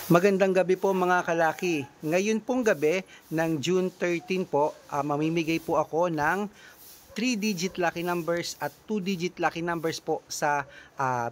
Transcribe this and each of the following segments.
Magandang gabi po mga kalaki. Ngayon pong gabi ng June 13 po, mamimigay po ako ng 3-digit lucky numbers at 2-digit lucky numbers po sa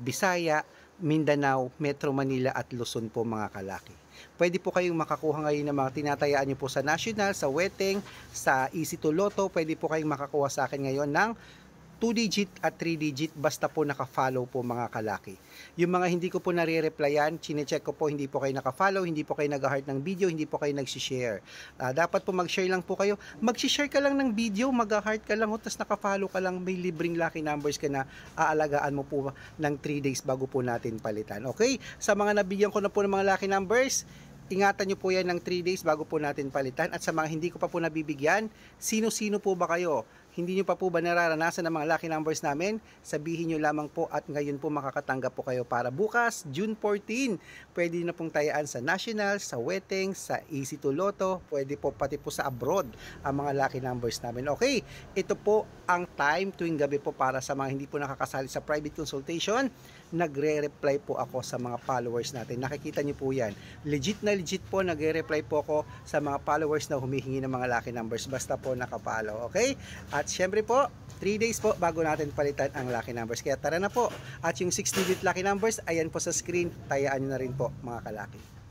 Bisaya, Mindanao, Metro Manila at Luzon po mga kalaki. Pwede po kayong makakuha ngayon ng mga tinatayaan nyo po sa National, sa Weteng, sa Easy to Lotto. Pwede po kayong makakuha sa akin ngayon ng 2-digit at 3-digit basta po naka-follow po mga kalaki. Yung mga hindi ko po nare-replyan, chine-check ko po hindi po kayo naka-follow, hindi po kayo nag-heart ng video, hindi po kayo nag-share. Dapat po mag-share lang po kayo. Mag-share ka lang ng video, mag-heart ka lang, tapos naka-follow ka lang, may libreng lucky numbers ka na aalagaan mo po ng 3 days bago po natin palitan. Okay? Sa mga nabigyan ko na po ng mga lucky numbers, ingatan nyo po yan ng 3 days bago po natin palitan. At sa mga hindi ko pa po nabibigyan, sino-sino po ba kayo? Hindi nyo pa po ba nararanasan ng mga lucky numbers namin? Sabihin nyo lamang po at ngayon po makakatanggap po kayo para bukas, June 14. Pwede na pong tayaan sa National, sa Weteng, sa Easy to Lotto, pwede po pati po sa abroad ang mga lucky numbers namin. Okay, ito po ang time tuwing gabi po para sa mga hindi po nakakasali sa private consultation. Nagre-reply po ako sa mga followers natin. Nakikita nyo po yan. Legit na legit po, nagre-reply po ako sa mga followers na humihingi ng mga lucky numbers. Basta po nakapalo, okay? At syempre po, 3 days po bago natin palitan ang lucky numbers. Kaya tara na po. At yung 6-digit lucky numbers, ayan po sa screen. Tayaan nyo na rin po mga kalaki.